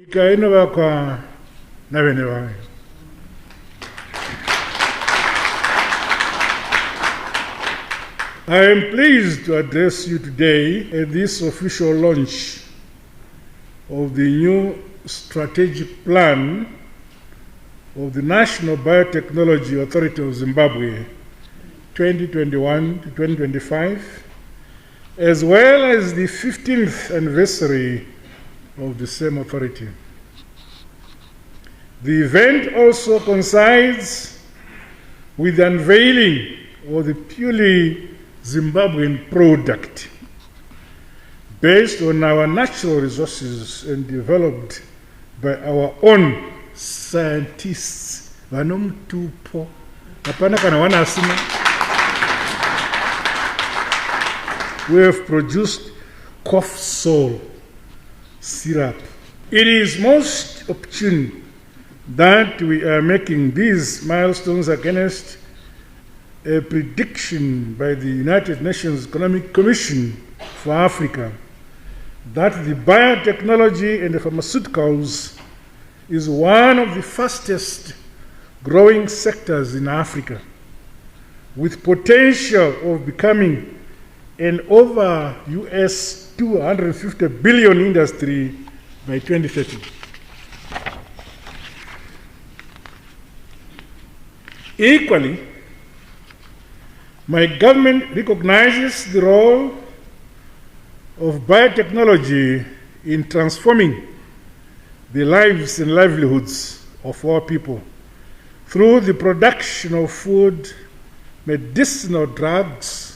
Ikainova kwa navene wange. I am pleased to address you today at this official launch of the new strategic plan of the National Biotechnology Authority of Zimbabwe 2021 to 2025, as well as the 15th anniversary of the same authority. The event also coincides with the unveiling of the purely Zimbabwean product based on our natural resources and developed by our own scientists. Vanomtupo. Hapana kana wana asina. We have produced COFSOL syrup. It is most opportune that we are making these milestones against a prediction by the United Nations Economic Commission for Africa that the biotechnology and the pharmaceuticals is one of the fastest growing sectors in Africa, with potential of becoming an over US $250 billion industry by 2030. Equally, my government recognizes the role of biotechnology in transforming the lives and livelihoods of our people through the production of food, medicinal drugs,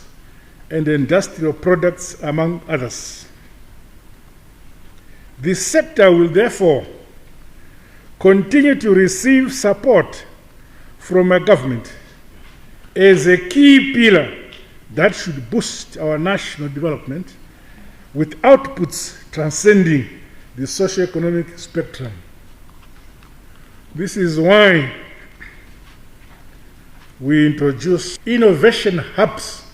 and industrial products, among others. This sector will therefore continue to receive support from our government as a key pillar that should boost our national development with outputs transcending the socio-economic spectrum. This is why we introduce innovation hubs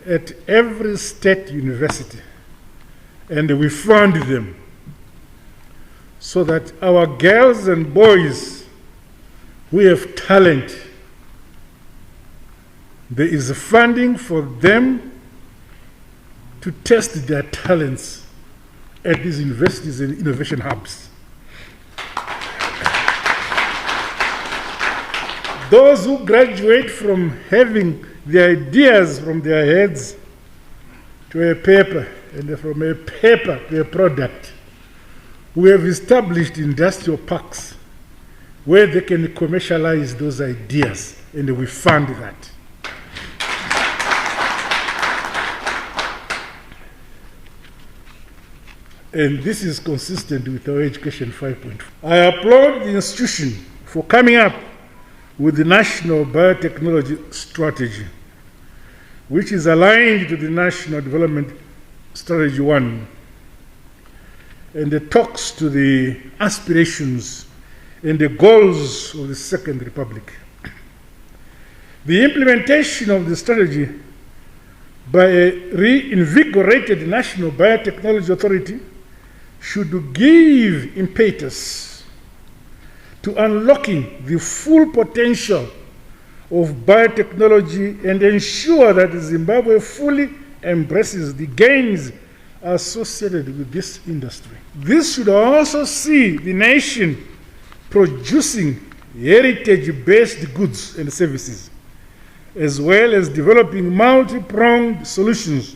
at every state university, and we fund them so that our girls and boys who have talent, there is funding for them to test their talents at these universities and innovation hubs. Those who graduate from having the ideas from their heads to a paper, and from a paper to a product, we have established industrial parks where they can commercialize those ideas, and we fund that. And this is consistent with our Education 5.4. I applaud the institution for coming up with the National Biotechnology Strategy, which is aligned to the National Development Strategy 1, and it talks to the aspirations and the goals of the Second Republic. The implementation of the strategy by a reinvigorated National Biotechnology Authority should give impetus to unlocking the full potential of biotechnology and ensure that Zimbabwe fully embraces the gains associated with this industry. This should also see the nation producing heritage-based goods and services, as well as developing multi-pronged solutions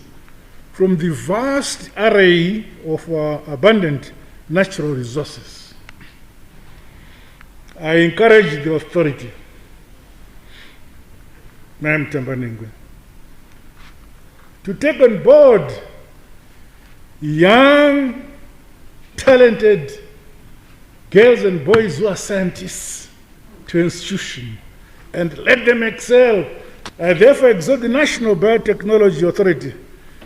from the vast array of our abundant natural resources. I encourage the authority, Ma'am Tambanengwe, to take on board young, talented girls and boys who are scientists to institution and let them excel. I therefore exhort the National Biotechnology Authority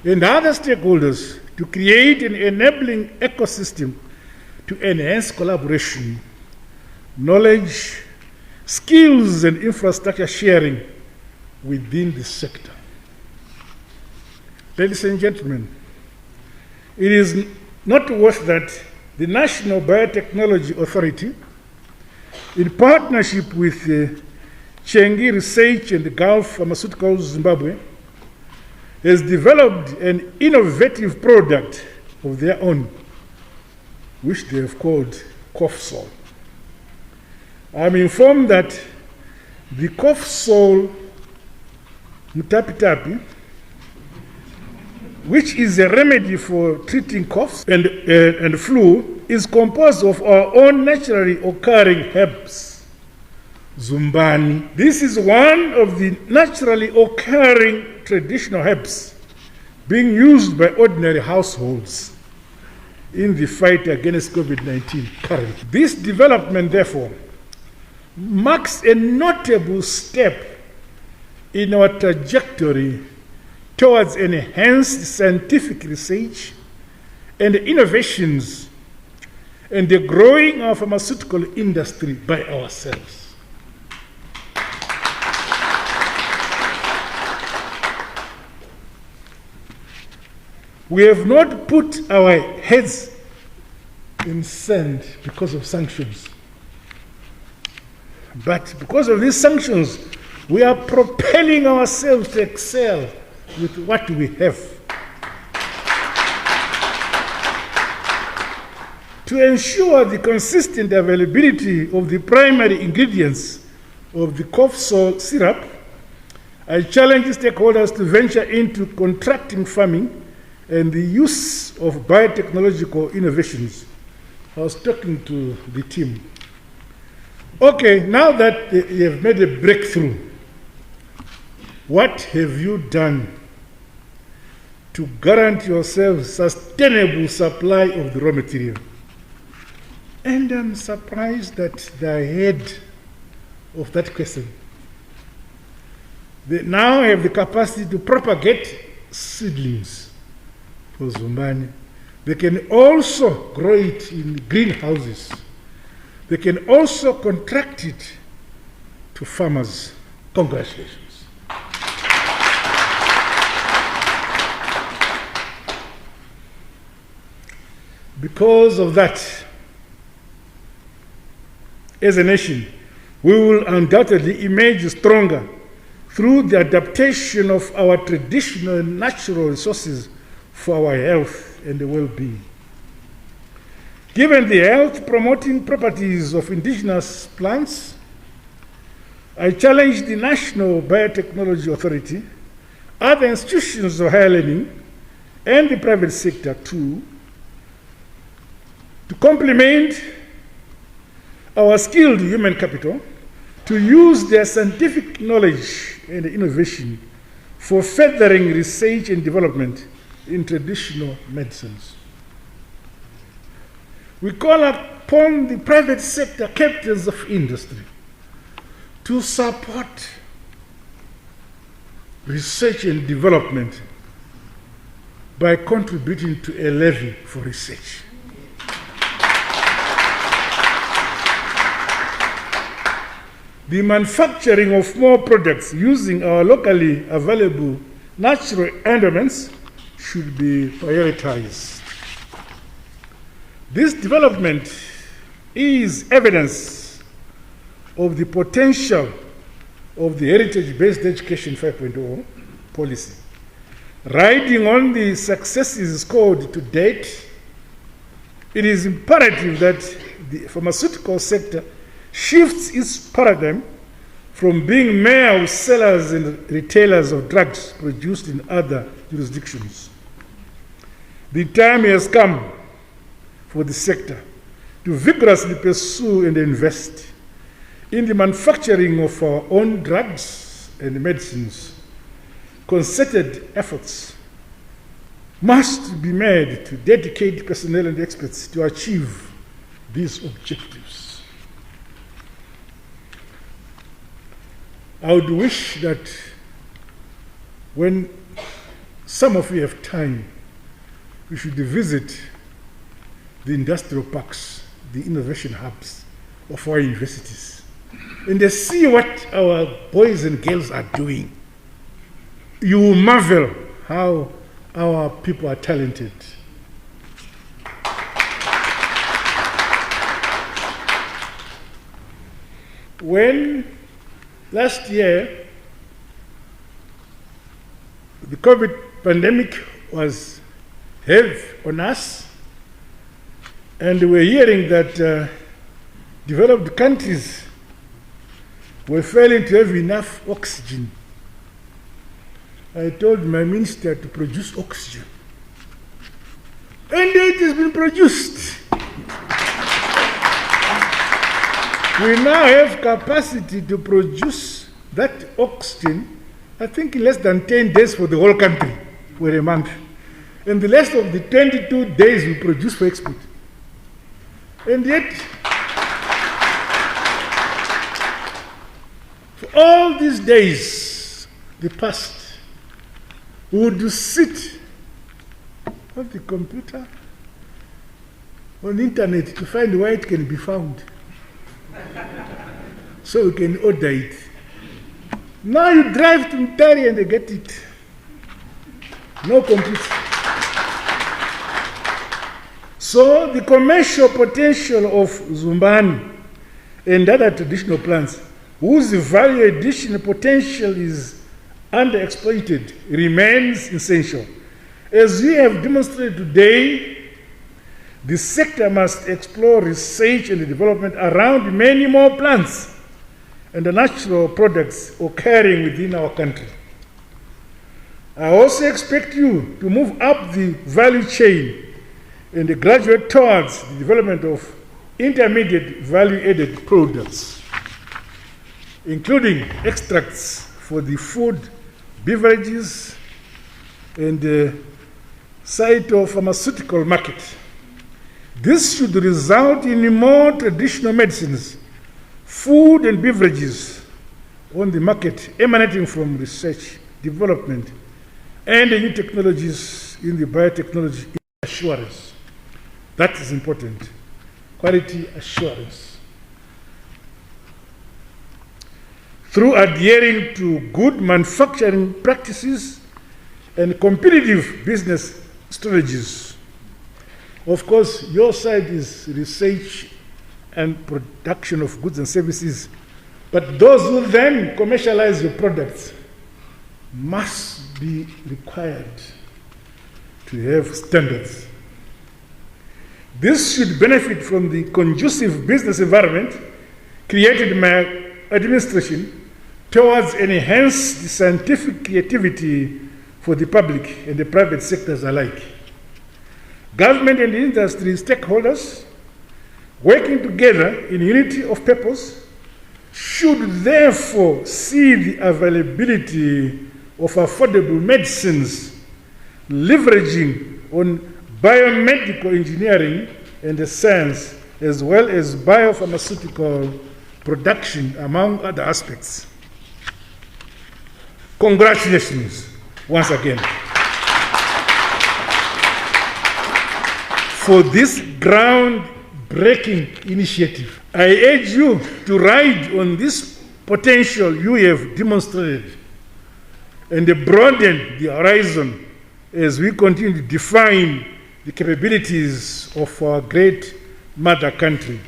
and other stakeholders to create an enabling ecosystem to enhance collaboration, knowledge, skills, and infrastructure sharing within the sector. Ladies and gentlemen, it is not worth that the National Biotechnology Authority, in partnership with Chengi Research and the Gulf Pharmaceuticals Zimbabwe, has developed an innovative product of their own, which they have called COFSOL. I'm informed that the COFSOL Mutapitapi, which is a remedy for treating coughs and flu, is composed of our own naturally occurring herbs, Zumbani. This is one of the naturally occurring traditional herbs being used by ordinary households in the fight against COVID-19 currently. This development, therefore, marks a notable step in our trajectory towards enhanced scientific research and innovations and the growing our pharmaceutical industry by ourselves. We have not put our heads in sand because of sanctions. But because of these sanctions, we are propelling ourselves to excel with what we have. To ensure the consistent availability of the primary ingredients of the COFSOL syrup, I challenge stakeholders to venture into contracting farming and the use of biotechnological innovations. I was talking to the team. Okay, now that you have made a breakthrough, what have you done to guarantee yourself sustainable supply of the raw material? And I'm surprised that they're ahead of that question. They now have the capacity to propagate seedlings for Zumbani. They can also grow it in greenhouses. They can also contract it to farmers. Congratulations. Because of that, as a nation, we will undoubtedly emerge stronger through the adaptation of our traditional and natural resources for our health and well-being. Given the health-promoting properties of indigenous plants, I challenge the National Biotechnology Authority, other institutions of higher learning, and the private sector to complement our skilled human capital to use their scientific knowledge and innovation for furthering research and development in traditional medicines. We call upon the private sector captains of industry to support research and development by contributing to a levy for research. The manufacturing of more products using our locally available natural endowments should be prioritized. This development is evidence of the potential of the Heritage-Based Education 5.0 policy. Riding on the successes scored to date, it is imperative that the pharmaceutical sector shifts its paradigm from being mere sellers and retailers of drugs produced in other jurisdictions. The time has come for the sector to vigorously pursue and invest in the manufacturing of our own drugs and medicines. Concerted efforts must be made to dedicate personnel and experts to achieve these objectives. I would wish that when some of you have time, we should visit the industrial parks, the innovation hubs of our universities, and they see what our boys and girls are doing. You will marvel how our people are talented. when last year the COVID pandemic was heavy on us, and we're hearing that developed countries were failing to have enough oxygen, I told my minister to produce oxygen. And it has been produced. We now have capacity to produce that oxygen, I think in less than 10 days for the whole country, for a month. And the rest of the 22 days we produce for export. And yet, for all these days, the past, we would sit on the computer, on the internet to find where it can be found. So we can order it. Now you drive to Mtari and they get it. No computer. So the commercial potential of Zumbani and other traditional plants, whose value addition potential is underexploited, remains essential. As we have demonstrated today, the sector must explore research and development around many more plants and the natural products occurring within our country. I also expect you to move up the value chain and graduate towards the development of intermediate value-added products, including extracts for the food, beverages, and pharmaceutical market. This should result in more traditional medicines, food and beverages on the market emanating from research, development, and new technologies in the biotechnology assurance. That is important. Quality assurance. Through adhering to good manufacturing practices and competitive business strategies. Of course, your side is research and production of goods and services, but those who then commercialize your products must be required to have standards. This should benefit from the conducive business environment created in my administration towards enhance the scientific creativity for the public and the private sectors alike. Government and industry stakeholders working together in unity of purpose should therefore see the availability of affordable medicines leveraging on biomedical engineering and the science, as well as biopharmaceutical production, among other aspects. Congratulations once again for this groundbreaking initiative. I urge you to ride on this potential you have demonstrated and broaden the horizon as we continue to define the capabilities of our great mother country,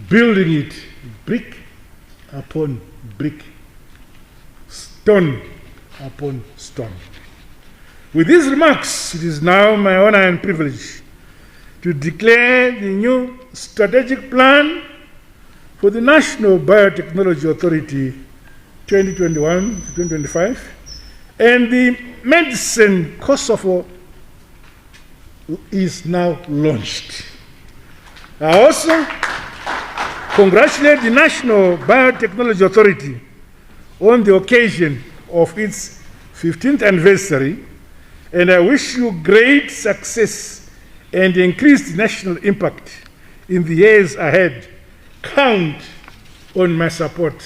building it brick upon brick, stone upon stone. With these remarks, it is now my honor and privilege to declare the new strategic plan for the National Biotechnology Authority 2021-2025 and the medicine COFSOL is now launched. I also congratulate the National Biotechnology Authority on the occasion of its 15th anniversary, and I wish you great success and increased national impact in the years ahead. Count on my support.